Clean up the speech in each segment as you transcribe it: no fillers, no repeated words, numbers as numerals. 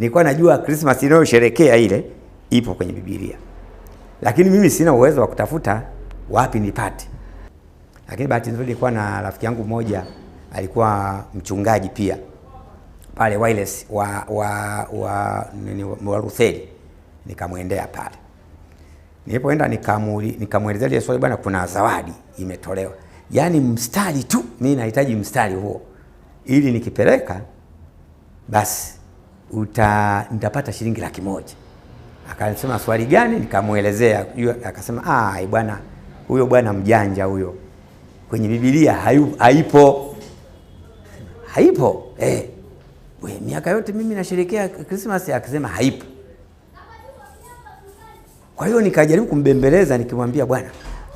nilikuwa najua Christmas inayosherekea ile ipo kwenye Biblia, lakini mimi sina uwezo wa kutafuta wapi nipate. Lakini bahati nzuri nilikuwa na rafiki yangu mmoja alikuwa mchungaji pia pale Wireless wa Rutheli, nikamwendea pale. Nilipoenda nikamwelezea ile swali, bwana kuna zawadi imetolewa. Yaani mstari tu, mimi nahitaji mstari huo ili nikipeleka basi nitapata shilingi 100,000. Akasema swali gani? Nikamuelezea. Akasema bwana, huyo bwana mjanja huyo, kwenye Biblia haipo. Miaka yote mimi nasherehekea Christmas, akasema haipo. Kwa hiyo nikajaribu kumbembeleza, nikimwambia bwana,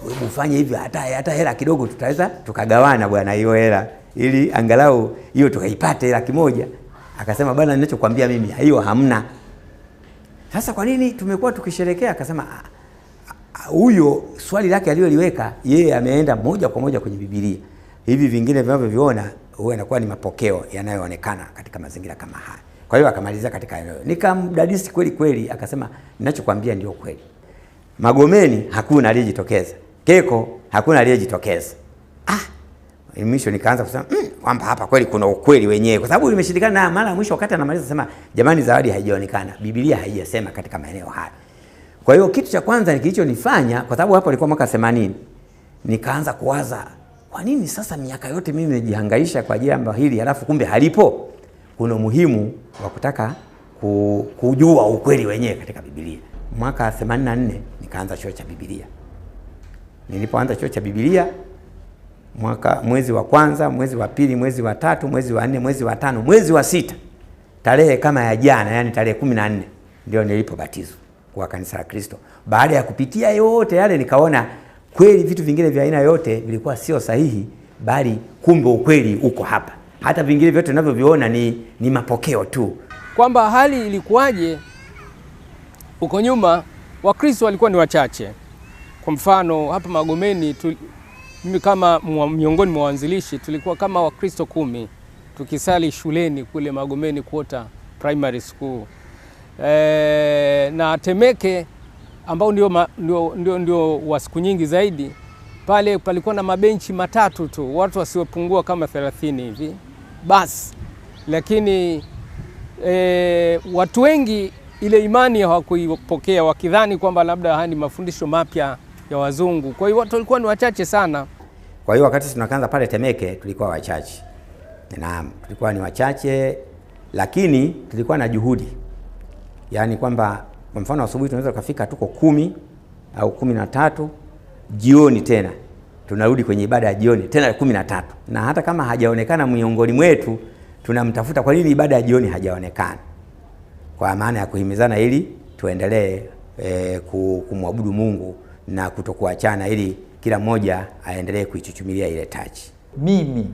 wewe ufanye hivi, hata hela kidogo tutaweza tukagawana bwana hiyo hela, ili angalau hiyo tukaipate 100,000. Akasema bwana, ninachokuambia mimi hiyo hamna. Sasa kwa nini tumekuwa tukisherehekea? Akasema huyo swali lake aliyoliweka yeye ameenda moja kwa moja kwenye Biblia. Hivi vingine vinavyoviona huwa inakuwa ni mapokeo yanayoonekana katika mazingira kama haya. Kwa hiyo akamalizia katika eneo. Nikamdadisi kweli, akasema ninachokuambia ndio kweli. Magomeni hakuna aliyejitokeza. Keko hakuna aliyejitokeza. Mwisho nikaanza kusema kwamba hapa kweli kuna ukweli wenyewe, kwa sababu nimeshindikana. Na mara mwisho wakati anamaliza sema, jamani, zawadi haijaonekana, Biblia haijasema katika maeneo haya. Kwa hiyo kitu cha kwanza kilichonifanya, kwa sababu hapo ilikuwa mwaka 80, nikaanza kuwaza, kwa nini sasa miaka yote mimi nimejihangaisha kwa ajili ya hili halafu kumbe halipo? Kuna umuhimu wa kutaka kujua ukweli wenyewe katika Biblia. Mwaka 84 nikaanza chuo cha Biblia. Nilipoanza chuo cha Biblia, mwezi wa kwanza, mwezi wa pili, mwezi wa tatu, mwezi wa 4, mwezi wa 5, mwezi wa 6, tarehe kama ya jana, yani tarehe 14 ndio nilipobatizwa kwa kanisa la Kristo. Baada ya kupitia yote yale, nikaona kweli vitu vingine vya aina yote vilikuwa sio sahihi, bali kumbe ukweli uko hapa. Hata vingine vyote ninavyoviona ni mapokeo tu. Kwamba hali ilikuwaje uko nyuma, Wakristo walikuwa ni wachache. Kwa mfano hapa Magomeni mimi kama miongoni mwa waanzilishi tulikuwa kama Wakristo 10 tukisali shuleni kule Magomeni Quarter Primary School. Na Temeke ambao ndio wa siku nyingi zaidi, pale palikuwa na mabenchi 3 tu, watu wasiopungua kama 30 hivi basi. Lakini watu wengi ile imani hawakuipokea, wakidhani kwamba labda haya ni mafundisho mapya ya wazungu. Kwa hiyo watu walikuwa ni wachache sana. Kwa hiyo wakati tunaanza pale Temeke tulikuwa wachache. Naam, tulikuwa ni wachache, lakini tulikuwa na juhudi. Yaani kwamba kwa mfano asubuhi tunaweza kufika tuko 10 au 13, jioni tena tunarudi kwenye ibada ya jioni tena 13. Na hata kama hajaonekana miongoni mwetu, tunamtafuta kwa nini ibada ya jioni hajaonekana, kwa maana ya kuhimizana ili tuendelee kumwabudu Mungu na kutokuachana, ili kila mmoja aendelee kuichuchumilia ile taji. Mimi